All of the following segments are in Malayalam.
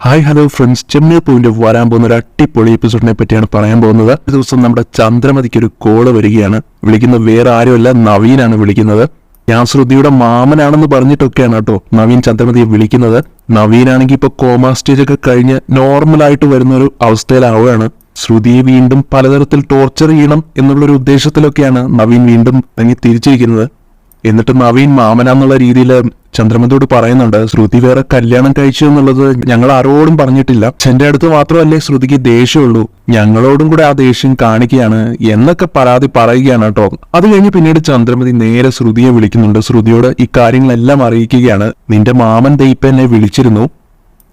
ഹായ് ഹലോ ഫ്രണ്ട്സ്, ചെമ്മീർ പോയിന്റ് വരാൻ പോകുന്ന ഒരു അടിപൊളി എപ്പിസോഡിനെ പറ്റിയാണ് പറയാൻ പോകുന്നത്. ഒരു ദിവസം നമ്മുടെ ചന്ദ്രമതിക്ക് ഒരു കോള് വരികയാണ്. വിളിക്കുന്നത് വേറെ ആരുമല്ല, നവീനാണ് വിളിക്കുന്നത്. ഞാൻ ശ്രുതിയുടെ മാമനാണെന്ന് പറഞ്ഞിട്ടൊക്കെയാണ് കേട്ടോ നവീൻ ചന്ദ്രമതിയെ വിളിക്കുന്നത്. നവീനാണെങ്കിൽ ഇപ്പൊ കോമ സ്റ്റേജ് ഒക്കെ കഴിഞ്ഞ് നോർമലായിട്ട് വരുന്ന ഒരു അവസ്ഥയിലാവുകയാണ്. ശ്രുതിയെ വീണ്ടും പലതരത്തിൽ ടോർച്ചർ ചെയ്യണം എന്നുള്ളൊരു ഉദ്ദേശത്തിലൊക്കെയാണ് നവീൻ വീണ്ടും തിരിച്ചിരിക്കുന്നത്. എന്നിട്ട് നവീൻ മാമനാന്നുള്ള രീതിയിൽ ചന്ദ്രമതിയോട് പറയുന്നുണ്ട്, ശ്രുതി വേറെ കല്യാണം കഴിച്ചു എന്നുള്ളത് ഞങ്ങൾ ആരോടും പറഞ്ഞിട്ടില്ല. എന്റെ അടുത്ത് മാത്രമല്ലേ ശ്രുതിക്ക് ദേഷ്യമുള്ളൂ, ഞങ്ങളോടും കൂടെ ആ ദേഷ്യം കാണിക്കുകയാണ് എന്നൊക്കെ പരാതി പറയുകയാണ് കേട്ടോ. അത് കഴിഞ്ഞ് പിന്നീട് ചന്ദ്രമതി നേരെ ശ്രുതിയെ വിളിക്കുന്നുണ്ട്. ശ്രുതിയോട് ഇക്കാര്യങ്ങളെല്ലാം അറിയിക്കുകയാണ്. നിന്റെ മാമൻ ദൈപ്പ എന്നെ വിളിച്ചിരുന്നു,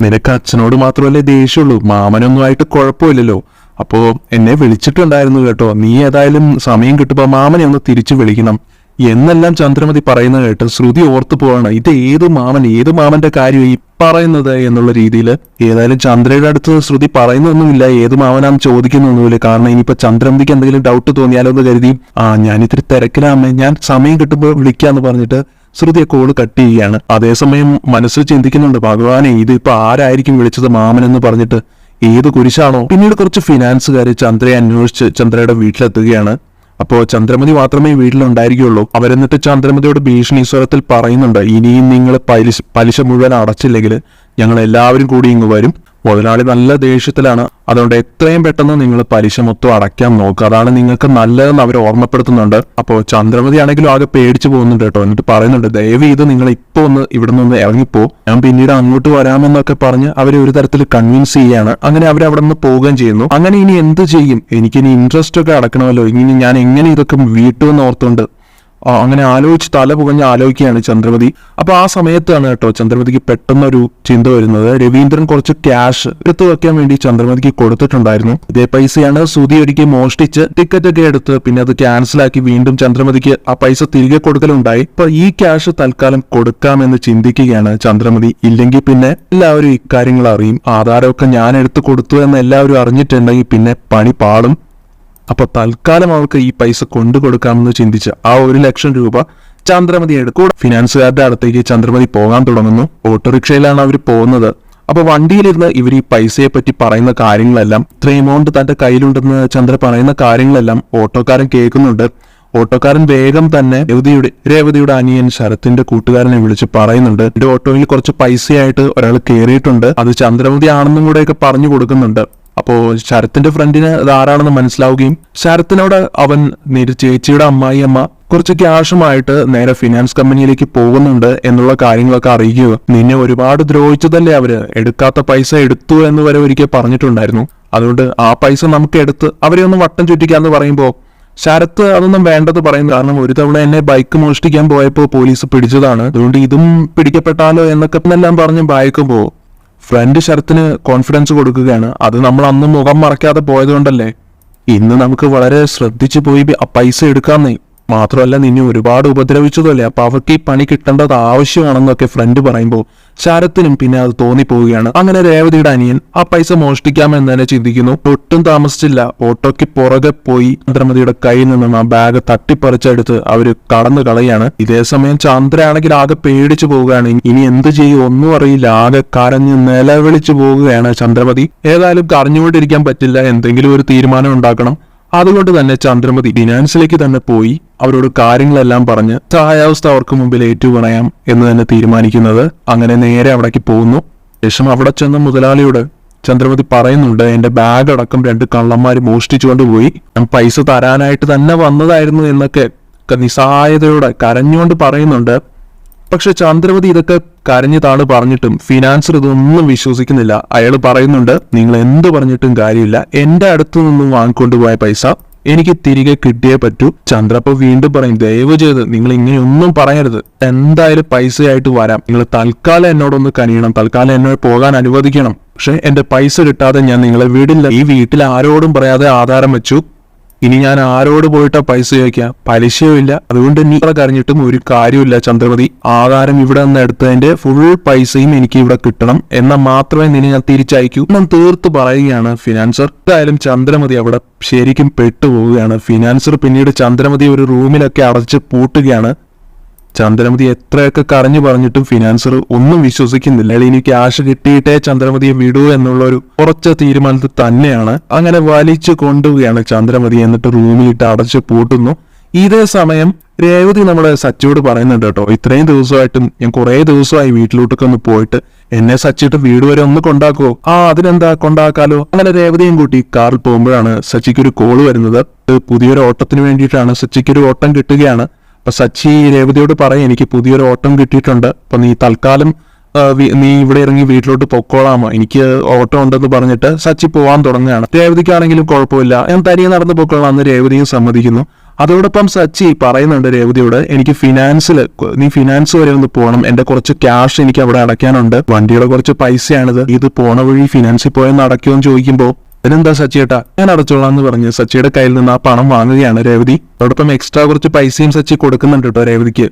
നിനക്ക് അച്ഛനോട് മാത്രമല്ലേ ദേഷ്യമുള്ളൂ, മാമനൊന്നുമായിട്ട് കുഴപ്പമില്ലല്ലോ, അപ്പോ എന്നെ വിളിച്ചിട്ടുണ്ടായിരുന്നു കേട്ടോ, നീ ഏതായാലും സമയം കിട്ടുമ്പോ മാമനെ ഒന്ന് തിരിച്ചു വിളിക്കണം എന്നെല്ലാം ചന്ദ്രമതി പറയുന്നത് കേട്ട് ശ്രുതി ഓർത്തു പോവാണ്. ഇത് ഏത് മാമന്റെ കാര്യം ഈ പറയുന്നത് എന്നുള്ള രീതിയിൽ. ഏതായാലും ചന്ദ്രയുടെ അടുത്ത് ശ്രുതി പറയുന്നൊന്നുമില്ല, ഏത് മാമനാന്ന് ചോദിക്കുന്നൊന്നുമില്ല. കാരണം ഇനിയിപ്പോ ചന്ദ്രമതിക്ക് എന്തെങ്കിലും ഡൗട്ട് തോന്നിയാലോ എന്ന് കരുതി ഞാൻ ഇത്തിരി തിരക്കിലാമേ, ഞാൻ സമയം കിട്ടുമ്പോൾ വിളിക്കാന്ന് പറഞ്ഞിട്ട് ശ്രുതിയെ കോള് കട്ട് ചെയ്യുകയാണ്. അതേസമയം മനസ്സിൽ ചിന്തിക്കുന്നുണ്ട്, ഭഗവാനെ ഇതിപ്പോ ആരായിരിക്കും വിളിച്ചത് മാമനെന്ന് പറഞ്ഞിട്ട്, ഏത് കുരിശാണോ. പിന്നീട് കുറച്ച് ഫിനാൻസുകാര് ചന്ദ്രയെ അന്വേഷിച്ച് ചന്ദ്രയുടെ വീട്ടിലെത്തുകയാണ്. അപ്പോ ചന്ദ്രമതി മാത്രമേ വീട്ടിലുണ്ടായിരിക്കുള്ളൂ. അവരെന്നിട്ട് ചന്ദ്രമതിയോട് ഭീഷണി സ്വരത്തിൽ പറയുന്നുണ്ട്, ഇനിയും നിങ്ങൾ പലിശ മുഴുവൻ അടച്ചില്ലെങ്കിൽ ഞങ്ങൾ എല്ലാവരും കൂടി ഇങ്ങ് വരും. മുതലാളി നല്ല ദേഷ്യത്തിലാണ്, അതുകൊണ്ട് എത്രയും പെട്ടെന്ന് നിങ്ങൾ പലിശ മൊത്തം അടയ്ക്കാൻ നോക്കുക, അതാണ് നിങ്ങൾക്ക് നല്ലതെന്ന് അവർ ഓർമ്മപ്പെടുത്തുന്നുണ്ട്. അപ്പോൾ ചന്ദ്രമതി ആണെങ്കിലും ആകെ പേടിച്ചു പോകുന്നുണ്ട് കേട്ടോ. എന്നിട്ട് പറയുന്നുണ്ട്, ദയവ് ഇത് നിങ്ങൾ ഇപ്പൊ ഒന്ന് ഇവിടെ നിന്ന് ഇറങ്ങിപ്പോ, ഞാൻ പിന്നീട് അങ്ങോട്ട് വരാമെന്നൊക്കെ പറഞ്ഞ് അവരെ ഒരു തരത്തിൽ കൺവിൻസ് ചെയ്യാണ്. അങ്ങനെ അവർ അവിടെ നിന്ന് പോവുകയും ചെയ്യുന്നു. അങ്ങനെ ഇനി എന്ത് ചെയ്യും, എനിക്കിനി ഇൻട്രസ്റ്റ് ഒക്കെ അടക്കണമല്ലോ, ഇനി ഞാൻ എങ്ങനെ ഇതൊക്കെ വീട്ടുമെന്ന് ഓർത്തുകൊണ്ട് അങ്ങനെ ആലോചിച്ച് തല പുകഞ്ഞ് ആലോചിക്കുകയാണ് ചന്ദ്രമതി. അപ്പൊ ആ സമയത്താണ് കേട്ടോ ചന്ദ്രമതിക്ക് പെട്ടെന്നൊരു ചിന്ത വരുന്നത്. രവീന്ദ്രൻ കുറച്ച് ക്യാഷ് എടുത്തു വെക്കാൻ വേണ്ടി ചന്ദ്രമതിക്ക് കൊടുത്തിട്ടുണ്ടായിരുന്നു. ഇതേ പൈസയാണ് ശ്രുതി ഒരിക്കൽ മോഷ്ടിച്ച് ടിക്കറ്റ് ഒക്കെ എടുത്ത് പിന്നെ അത് ക്യാൻസലാക്കി വീണ്ടും ചന്ദ്രമതിക്ക് ആ പൈസ തിരികെ കൊടുക്കലുണ്ടായി. അപ്പൊ ഈ ക്യാഷ് തൽക്കാലം കൊടുക്കാമെന്ന് ചിന്തിക്കുകയാണ് ചന്ദ്രമതി. ഇല്ലെങ്കിൽ പിന്നെ എല്ലാവരും ഇക്കാര്യങ്ങൾ അറിയും, ആധാരമൊക്കെ ഞാൻ എടുത്തു കൊടുത്തു എന്ന് എല്ലാവരും അറിഞ്ഞിട്ടുണ്ടെങ്കിൽ പിന്നെ പണി പാടും. അപ്പൊ തൽക്കാലം അവൾക്ക് ഈ പൈസ കൊണ്ടു കൊടുക്കാമെന്ന് ചിന്തിച്ച് ആ 1,00,000 രൂപ ചന്ദ്രമതി എടുക്കും. ഫിനാൻസുകാരുടെ അടുത്തേക്ക് ചന്ദ്രമതി പോകാൻ തുടങ്ങുന്നു. ഓട്ടോറിക്ഷയിലാണ് അവർ പോകുന്നത്. അപ്പൊ വണ്ടിയിലിരുന്ന് ഇവർ ഈ പൈസയെ പറ്റി പറയുന്ന കാര്യങ്ങളെല്ലാം, ഇത്ര എമൗണ്ട് തന്റെ കയ്യിലുണ്ടെന്ന് ചന്ദ്ര പറയുന്ന കാര്യങ്ങളെല്ലാം ഓട്ടോക്കാരൻ കേൾക്കുന്നുണ്ട്. ഓട്ടോക്കാരൻ വേഗം തന്നെ രേവതിയുടെ അനിയൻ ശരത്തിന്റെ കൂട്ടുകാരനെ വിളിച്ച് പറയുന്നുണ്ട്, എന്റെ ഓട്ടോയിൽ കുറച്ച് പൈസയായിട്ട് ഒരാൾ കയറിയിട്ടുണ്ട്, അത് ചന്ദ്രമതി ആണെന്നും കൂടെയൊക്കെ പറഞ്ഞു കൊടുക്കുന്നുണ്ട്. അപ്പോ ശരത്തിന്റെ ഫ്രണ്ടിന് അതാരാണെന്ന് മനസ്സിലാവുകയും ശരത്തിനോട് അവൻ ചേച്ചിയുടെ അമ്മായിയമ്മ കുറച്ച് ക്യാഷുമായിട്ട് നേരെ ഫിനാൻസ് കമ്പനിയിലേക്ക് പോകുന്നുണ്ട് എന്നുള്ള കാര്യങ്ങളൊക്കെ അറിയിക്കുക. നിന്നെ ഒരുപാട് ദ്രോഹിച്ചതല്ലേ അവര്, എടുക്കാത്ത പൈസ എടുത്തു എന്ന് വരെ ഒരിക്കൽ പറഞ്ഞിട്ടുണ്ടായിരുന്നു, അതുകൊണ്ട് ആ പൈസ നമുക്ക് എടുത്ത് അവരെ ഒന്ന് വട്ടം ചുറ്റിക്കാന്ന് പറയുമ്പോ ശരത്ത് അതൊന്നും വേണ്ടത് പറയുന്നു. കാരണം ഒരു തവണ എന്നെ ബൈക്ക് മോഷ്ടിക്കാൻ പോയപ്പോ പോലീസ് പിടിച്ചതാണ്, അതുകൊണ്ട് ഇതും പിടിക്കപ്പെട്ടാലോ എന്നൊക്കെ എല്ലാം പറഞ്ഞ് ബൈക്കുമ്പോ ഫ്രണ്ട് ശരത്തിന് കോൺഫിഡൻസ് കൊടുക്കുകയാണ്. അത് നമ്മൾ അന്ന് മുഖം മറക്കാതെ പോയതുകൊണ്ടല്ലേ, ഇന്ന് നമുക്ക് വളരെ ശ്രദ്ധിച്ചു പോയി ആ പൈസ എടുക്കാന്നേ, മാത്രമല്ല നിന്നെ ഒരുപാട് ഉപദ്രവിച്ചതല്ലേ, അപ്പൊ അവർക്ക് ഈ പണി കിട്ടേണ്ടത് ആവശ്യമാണെന്നൊക്കെ ഫ്രണ്ട് പറയുമ്പോൾ ശരത്തിനും പിന്നെ അത് തോന്നിപ്പോവുകയാണ്. അങ്ങനെ രേവതിയുടെ അനിയൻ ആ പൈസ മോഷ്ടിക്കാമെന്ന് തന്നെ ചിന്തിക്കുന്നു. ഒട്ടും താമസിച്ചില്ല, ഓട്ടോയ്ക്ക് പുറകെ പോയി ചന്ദ്രമതിയുടെ കയ്യിൽ നിന്നും ആ ബാഗ് തട്ടിപ്പറിച്ചെടുത്ത് അവര് കടന്നു കളയാണ്. ഇതേ സമയം ചന്ദ്രയാണെങ്കിൽ ആകെ പേടിച്ചു പോവുകയാണ്. ഇനി എന്ത് ചെയ്യും ഒന്നും അറിയില്ല, ആകെ കരഞ്ഞ് നിലവിളിച്ചു പോവുകയാണ് ചന്ദ്രമതി. ഏതായാലും കരഞ്ഞുകൊണ്ടിരിക്കാൻ പറ്റില്ല, എന്തെങ്കിലും ഒരു തീരുമാനം ഉണ്ടാക്കണം. അതുകൊണ്ട് തന്നെ ചന്ദ്രമതി ഫിനാൻസിലേക്ക് തന്നെ പോയി അവരോട് കാര്യങ്ങളെല്ലാം പറഞ്ഞ് സഹായാവസ്ഥ അവർക്ക് മുമ്പിൽ ഏറ്റുപറയാം എന്ന് തന്നെ തീരുമാനിക്കുന്നത്. അങ്ങനെ നേരെ അവിടേക്ക് പോകുന്നു. ശേഷം അവിടെ ചെന്ന മുതലാളിയോട് ചന്ദ്രമതി പറയുന്നുണ്ട്, എന്റെ ബാഗ് അടക്കം 2 കള്ളന്മാര് മോഷ്ടിച്ചുകൊണ്ട് പോയി, ഞാൻ പൈസ തരാനായിട്ട് തന്നെ വന്നതായിരുന്നു എന്നൊക്കെ നിസ്സഹായതയോടെ കരഞ്ഞുകൊണ്ട് പറയുന്നുണ്ട്. പക്ഷെ ചന്ദ്രമതി ഇതൊക്കെ കരഞ്ഞതാണ് പറഞ്ഞിട്ടും ഫിനാൻസർ ഇതൊന്നും വിശ്വസിക്കുന്നില്ല. അയാൾ പറയുന്നുണ്ട്, നിങ്ങൾ എന്ത് പറഞ്ഞിട്ടും കാര്യമില്ല, എന്റെ അടുത്തു നിന്നും വാങ്ങിക്കൊണ്ടുപോയ പൈസ എനിക്ക് തിരികെ കിട്ടിയേ പറ്റൂ. ചന്ദ്ര അപ്പൊ വീണ്ടും പറയും, ദയവ് ചെയ്ത് നിങ്ങൾ ഇങ്ങനെയൊന്നും പറയരുത്, എന്തായാലും പൈസയായിട്ട് വരാം, നിങ്ങൾ തൽക്കാലം എന്നോടൊന്ന് കനിയണം, തൽക്കാലം എന്നോട് പോകാൻ അനുവദിക്കണം, പക്ഷെ എന്റെ പൈസ കിട്ടാതെ ഞാൻ നിങ്ങളെ വിടില്ല. ഈ വീട്ടിൽ ആരോടും പറയാതെ ആധാരം വെച്ചു, ഇനി ഞാൻ ആരോട് പോയിട്ടാ പൈസ ചോദിക്കാം, പലിശയും ഇല്ല, അതുകൊണ്ട് നീ കരഞ്ഞിട്ടും ഒരു കാര്യമില്ല ചന്ദ്രമതി, ആധാരം ഇവിടെ നിന്ന് എടുത്തതിന്റെ ഫുൾ പൈസയും എനിക്ക് ഇവിടെ കിട്ടണം, എന്നാൽ മാത്രമേ നിന്നെ ഞാൻ തിരിച്ചയക്കൂ എന്ന് തീർത്ത് പറയുകയാണ് ഫിനാൻസർ. എന്തായാലും ചന്ദ്രമതി അവിടെ ശരിക്കും പെട്ടുപോവുകയാണ്. ഫിനാൻസർ പിന്നീട് ചന്ദ്രമതി ഒരു റൂമിലൊക്കെ അടച്ച് പൂട്ടുകയാണ്. ചന്ദ്രമതി എത്രയൊക്കെ കരഞ്ഞു പറഞ്ഞിട്ടും ഫിനാൻസർ ഒന്നും വിശ്വസിക്കുന്നില്ല. ഇനി ക്യാഷ് കിട്ടിയിട്ടേ ചന്ദ്രമതിയെ വിടൂ എന്നുള്ള ഒരു ഉറച്ച തീരുമാനത്തിൽ തന്നെയാണ്. അങ്ങനെ വലിച്ചു കൊണ്ടുപോവുകയാണ് ചന്ദ്രമതി. എന്നിട്ട് റൂമിലിട്ട് അടച്ചു പൂട്ടുന്നു. ഇതേ സമയം രേവതി നമ്മുടെ സച്ചിയോട് പറയുന്നുണ്ട് കേട്ടോ, ഇത്രയും ദിവസമായിട്ടും ഞാൻ കുറെ ദിവസമായി വീട്ടിലോട്ടൊക്കെ ഒന്ന് പോയിട്ട് എന്നെ സച്ചിട്ട് വീട് വരെ ഒന്ന് കൊണ്ടാക്കുവോ? അതിനെന്താ, കൊണ്ടാക്കാലോ. അങ്ങനെ രേവതിയും കൂട്ടി കാറിൽ പോകുമ്പോഴാണ് സച്ചിക്കൊരു കോള് വരുന്നത്. പുതിയൊരു ഓട്ടത്തിന് വേണ്ടിയിട്ടാണ്. സച്ചിക്കൊരു ഓട്ടം കിട്ടുകയാണ്. അപ്പൊ സച്ചി രേവതിയോട് പറയും, എനിക്ക് പുതിയൊരു ഓട്ടം കിട്ടിയിട്ടുണ്ട്, അപ്പൊ നീ തൽക്കാലം നീ ഇവിടെ ഇറങ്ങി വീട്ടിലോട്ട് പൊക്കോളാമോ, എനിക്ക് ഓട്ടം ഉണ്ടെന്ന് പറഞ്ഞിട്ട് സച്ചി പോവാൻ തുടങ്ങുകയാണ്. രേവതിക്കാണെങ്കിലും കുഴപ്പമില്ല, ഞാൻ തനിയെ നടന്നു പൊക്കോളാം എന്ന് രേവതിയും സമ്മതിക്കുന്നു. അതോടൊപ്പം സച്ചി പറയുന്നുണ്ട് രേവതിയോട്, എനിക്ക് നീ ഫിനാൻസ് വരെ ഒന്ന് പോകണം, എന്റെ കുറച്ച് ക്യാഷ് എനിക്ക് അവിടെ അടയ്ക്കാനുണ്ട്, വണ്ടിയുടെ കുറച്ച് പൈസയാണിത്, ഇത് പോണ വഴി ഫിനാൻസിൽ പോയെന്ന് അടയ്ക്കുമെന്ന് ചോദിക്കുമ്പോൾ അതിനെന്താ സച്ചിയേട്ടാ, ഞാൻ അടച്ചോളാം എന്ന് പറഞ്ഞ് സച്ചിയുടെ കയ്യിൽ നിന്ന് ആ പണം വാങ്ങുകയാണ് രേവതി. അതോടൊപ്പം എക്സ്ട്രാ കുറച്ച് പൈസയും സച്ചി കൊടുക്കുന്നുണ്ട് കേട്ടോ രേവതിക്ക്.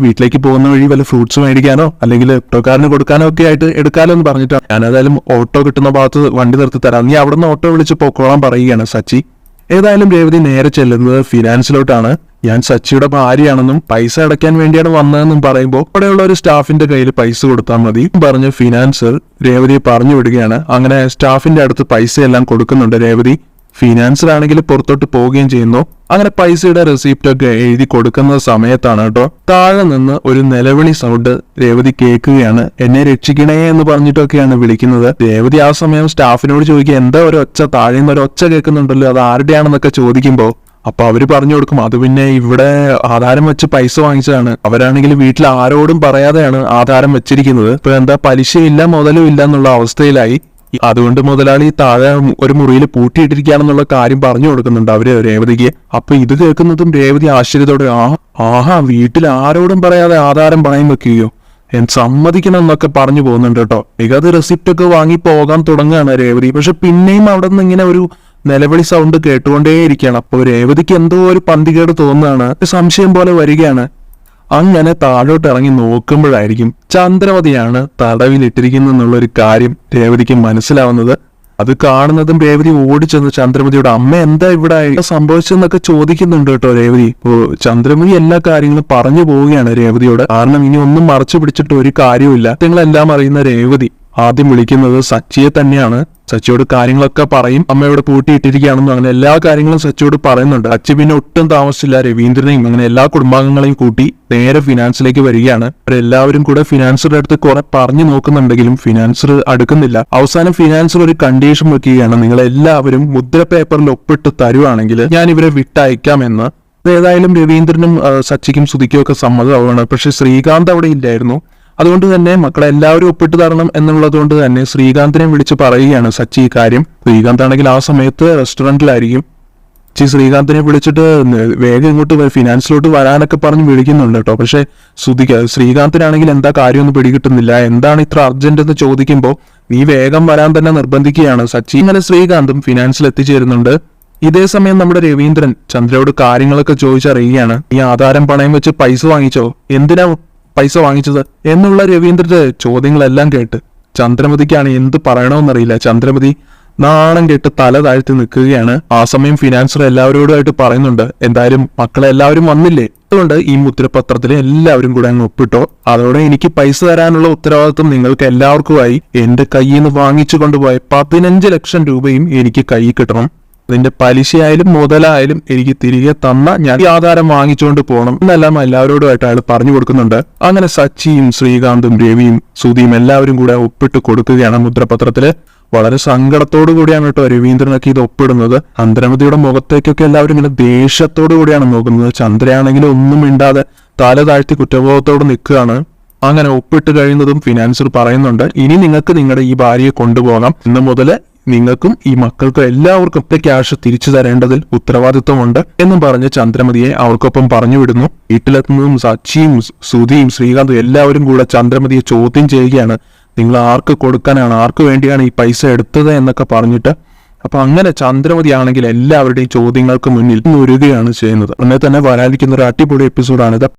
വീട്ടിലേക്ക് പോകുന്ന വഴി വല്ല ഫ്രൂട്ട്സ് മേടിക്കാനോ അല്ലെങ്കിൽ ഓട്ടോക്കാരന് കൊടുക്കാനോ ഒക്കെ ആയിട്ട് എടുക്കാലോ എന്ന് പറഞ്ഞിട്ടാണ്. ഞാൻ ഏതായാലും ഓട്ടോ കിട്ടുന്ന ഭാഗത്ത് വണ്ടി നിർത്തി തരാം, നീ അവിടെ നിന്ന് ഓട്ടോ വിളിച്ച് പൊക്കോളാൻ പറയുകയാണ് സച്ചി. ഏതായാലും രേവതി നേരെ ചെല്ലുന്നത് ഫിനാൻസിലോട്ടാണ്. ഞാൻ സച്ചിയുടെ ഭാര്യയാണെന്നും പൈസ അടയ്ക്കാൻ വേണ്ടിയാണ് വന്നതെന്നും പറയുമ്പോൾ അവിടെയുള്ള ഒരു സ്റ്റാഫിന്റെ കയ്യിൽ പൈസ കൊടുത്താൽ മതി പറഞ്ഞ് ഫിനാൻസർ രേവതിയെ പറഞ്ഞു വിടുകയാണ്. അങ്ങനെ സ്റ്റാഫിന്റെ അടുത്ത് പൈസയെല്ലാം കൊടുക്കുന്നുണ്ട് രേവതി. ഫിനാൻസർ ആണെങ്കിൽ പുറത്തോട്ട് പോവുകയും ചെയ്യുന്നു. അങ്ങനെ പൈസയുടെ റെസിപ്റ്റ് ഒക്കെ എഴുതി കൊടുക്കുന്ന സമയത്താണ് കേട്ടോ താഴെ നിന്ന് ഒരു നിലവിളി സൗണ്ട് രേവതി കേൾക്കുകയാണ്. എന്നെ രക്ഷിക്കണേ എന്ന് പറഞ്ഞിട്ടൊക്കെയാണ് വിളിക്കുന്നത്. രേവതി ആ സമയം സ്റ്റാഫിനോട് ചോദിക്കുക, എന്താ ഒരു ഒച്ച, താഴെ നിന്ന് ഒരു ഒച്ച കേൾക്കുന്നുണ്ടല്ലോ, അത് ആരുടെയാണെന്നൊക്കെ ചോദിക്കുമ്പോൾ അപ്പൊ അവര് പറഞ്ഞു കൊടുക്കും, അത് പിന്നെ ഇവിടെ ആധാരം വെച്ച് പൈസ വാങ്ങിച്ചതാണ്, അവരാണെങ്കിൽ വീട്ടിൽ ആരോടും പറയാതെയാണ് ആധാരം വെച്ചിരിക്കുന്നത്, ഇപ്പൊ എന്താ പലിശയില്ല മുതലും ഇല്ല എന്നുള്ള അവസ്ഥയിലായി, അതുകൊണ്ട് മുതലാളി താഴെ ഒരു മുറിയിൽ പൂട്ടിയിട്ടിരിക്കുകയാണെന്നുള്ള കാര്യം പറഞ്ഞു കൊടുക്കുന്നുണ്ട് അവര് രേവതിക്ക്. അപ്പൊ ഇത് കേൾക്കുന്നതും രേവതി ആശ്ചര്യത്തോടെ, വീട്ടിൽ ആരോടും പറയാതെ ആധാരം പണയം വെക്കുകയോ, സമ്മതിക്കണം എന്നൊക്കെ പറഞ്ഞു പോകുന്നുണ്ട് കേട്ടോ. മികത് റെസിപ്റ്റ് ഒക്കെ വാങ്ങി പോകാൻ തുടങ്ങുകയാണ് രേവതി. പക്ഷെ പിന്നെയും അവിടെ നിന്ന് ഇങ്ങനെ ഒരു നിലവിളി സൗണ്ട് കേട്ടുകൊണ്ടേയിരിക്കുകയാണ്. അപ്പൊ രേവതിക്ക് എന്തോ ഒരു പന്തികേട് തോന്നുകയാണ്, സംശയം പോലെ വരികയാണ്. അങ്ങനെ താഴോട്ട് ഇറങ്ങി നോക്കുമ്പോഴായിരിക്കും ചന്ദ്രമതിയാണ് തടവിലിട്ടിരിക്കുന്നെന്നുള്ളൊരു കാര്യം രേവതിക്ക് മനസ്സിലാവുന്നത്. അത് കാണുന്നതും രേവതി ഓടിച്ചെന്ന് ചന്ദ്രമതിയുടെ അമ്മ എന്താ ഇവിടെ സംഭവിച്ചെന്നൊക്കെ ചോദിക്കുന്നുണ്ട് കേട്ടോ രേവതി. ചന്ദ്രമതി എല്ലാ കാര്യങ്ങളും പറഞ്ഞു പോവുകയാണ് രേവതിയോട്. കാരണം ഇനി ഒന്നും മറച്ചു പിടിച്ചിട്ട് ഒരു കാര്യമില്ല. നിങ്ങളെല്ലാം അറിയുന്ന രേവതി ആദ്യം വിളിക്കുന്നത് സച്ചിയെ തന്നെയാണ്. സച്ചിയോട് കാര്യങ്ങളൊക്കെ പറയും, അമ്മയോട് പൂട്ടിയിട്ടിരിക്കുകയാണെന്നും അങ്ങനെ എല്ലാ കാര്യങ്ങളും സച്ചിയോട് പറയുന്നുണ്ട്. സച്ചി പിന്നെ ഒട്ടും താമസിച്ചില്ല രവീന്ദ്രനെയും അങ്ങനെ എല്ലാ കുടുംബാംഗങ്ങളെയും കൂട്ടി നേരെ ഫിനാൻസിലേക്ക് വരികയാണ്. അവരെല്ലാവരും കൂടെ ഫിനാൻസറുടെ അടുത്ത് കുറെ പറഞ്ഞു നോക്കുന്നുണ്ടെങ്കിലും ഫിനാൻസർ അടുക്കുന്നില്ല. അവസാനം ഫിനാൻസർ ഒരു കണ്ടീഷൻ വെക്കുകയാണ്, നിങ്ങളെല്ലാവരും മുദ്ര പേപ്പറിൽ ഒപ്പിട്ട് തരുവാണെങ്കിൽ ഞാൻ ഇവരെ വിട്ടയക്കാമെന്ന്. ഏതായാലും രവീന്ദ്രനും സച്ചിക്കും സുധിക്കും ഒക്കെ സമ്മതമാവുകയാണ്. പക്ഷെ ശ്രീകാന്ത് അവിടെ ഇല്ലായിരുന്നു. അതുകൊണ്ട് തന്നെ മക്കളെല്ലാവരും ഒപ്പിട്ട് തരണം എന്നുള്ളത് കൊണ്ട് തന്നെ ശ്രീകാന്തിനെ വിളിച്ച് പറയുകയാണ് സച്ചി ഈ കാര്യം. ശ്രീകാന്ത് ആണെങ്കിൽ ആ സമയത്ത് റെസ്റ്റോറന്റിലായിരിക്കും. ശ്രീകാന്തിനെ വിളിച്ചിട്ട് വേഗം ഇങ്ങോട്ട് ഫിനാൻസിലോട്ട് വരാനൊക്കെ പറഞ്ഞ് വിളിക്കുന്നുണ്ട് കേട്ടോ. പക്ഷെ ശ്രീകാന്തിനാണെങ്കിൽ എന്താ കാര്യമൊന്നും പിടികിട്ടുന്നില്ല. എന്താണ് ഇത്ര അർജന്റ് എന്ന് ചോദിക്കുമ്പോൾ നീ വേഗം വരാൻ തന്നെ നിർബന്ധിക്കുകയാണ് സച്ചി. ഇങ്ങനെ ശ്രീകാന്തും ഫിനാൻസിൽ എത്തിച്ചേരുന്നുണ്ട്. ഇതേ സമയം നമ്മുടെ രവീന്ദ്രൻ ചന്ദ്രയോട് കാര്യങ്ങളൊക്കെ ചോദിച്ചറിയുകയാണ്. ഈ ആധാരം പണയം വെച്ച് പൈസ വാങ്ങിച്ചോ, എന്തിനാ പൈസ വാങ്ങിച്ചത് എന്നുള്ള രവീന്ദ്രന്റെ ചോദ്യങ്ങളെല്ലാം കേട്ട് ചന്ദ്രമതിക്കാണ് എന്ത് പറയണമെന്നറിയില്ല. ചന്ദ്രമതി നാണം കേട്ട് തല താഴ്ത്തി നിൽക്കുകയാണ്. ആ സമയം ഫിനാൻസർ എല്ലാവരോടുമായിട്ട് പറയുന്നുണ്ട്, എന്തായാലും മക്കളെല്ലാവരും വന്നില്ലേ, അതുകൊണ്ട് ഈ മുദ്രപത്രത്തിൽ എല്ലാവരും കൂടെ അങ്ങ് ഒപ്പിട്ടോ. അതോടെ എനിക്ക് പൈസ തരാനുള്ള ഉത്തരവാദിത്വം നിങ്ങൾക്ക് എല്ലാവർക്കുമായി. എന്റെ കയ്യിൽ നിന്ന് വാങ്ങിച്ചു കൊണ്ടുപോയ 15 ലക്ഷം രൂപയും എനിക്ക് കയ്യിൽ കിട്ടണം. അതിന്റെ പലിശയായാലും മുതലായാലും എനിക്ക് തിരികെ തന്ന ഞാൻ ഈ ആധാരം വാങ്ങിച്ചുകൊണ്ട് പോകണം എന്നെല്ലാം എല്ലാവരോടുമായിട്ട് അയാൾ പറഞ്ഞു കൊടുക്കുന്നുണ്ട്. അങ്ങനെ സച്ചിയും ശ്രീകാന്തും രവിയും സുധിയും എല്ലാവരും കൂടെ ഒപ്പിട്ട് കൊടുക്കുകയാണ് മുദ്രപത്രത്തില്. വളരെ സങ്കടത്തോടു കൂടിയാണ് കേട്ടോ രവീന്ദ്രനൊക്കെ ഇത് ഒപ്പിടുന്നത്. ചന്ദ്രമതിയുടെ മുഖത്തേക്കൊക്കെ എല്ലാവരും ഇങ്ങനെ ദേഷ്യത്തോടു കൂടിയാണ് നോക്കുന്നത്. ചന്ദ്രയാണെങ്കിൽ ഒന്നും മിണ്ടാതെ തല താഴ്ത്തി കുറ്റബോധത്തോട് നിൽക്കുകയാണ്. അങ്ങനെ ഒപ്പിട്ട് കഴിയുന്നതും ഫിനാൻസർ പറയുന്നുണ്ട്, ഇനി നിങ്ങൾക്ക് നിങ്ങളുടെ ഈ ഭാര്യയെ കൊണ്ടുപോകാം. ഇന്ന് മുതൽ നിങ്ങൾക്കും ഈ മക്കൾക്കും എല്ലാവർക്കും ക്യാഷ് തിരിച്ചു തരേണ്ടതിൽ ഉത്തരവാദിത്വമുണ്ട് എന്നും പറഞ്ഞ് ചന്ദ്രമതിയെ അവർക്കൊപ്പം പറഞ്ഞു വിടുന്നു. വീട്ടിലെത്തുന്നതും സച്ചിയും സുധിയും ശ്രീകാന്തും എല്ലാവരും കൂടെ ചന്ദ്രമതിയെ ചോദ്യം ചെയ്യുകയാണ്. നിങ്ങൾ ആർക്ക് കൊടുക്കാനാണ്, ആർക്ക് വേണ്ടിയാണ് ഈ പൈസ എടുത്തത് എന്നൊക്കെ പറഞ്ഞിട്ട്. അപ്പൊ അങ്ങനെ ചന്ദ്രമതി ആണെങ്കിൽ എല്ലാവരുടെയും ചോദ്യങ്ങൾക്ക് മുന്നിൽ ഒരുകയാണ് ചെയ്യുന്നത്. ഉടനെ തന്നെ വരാനിരിക്കുന്ന ഒരു അടിപൊളി എപ്പിസോഡാണിത്.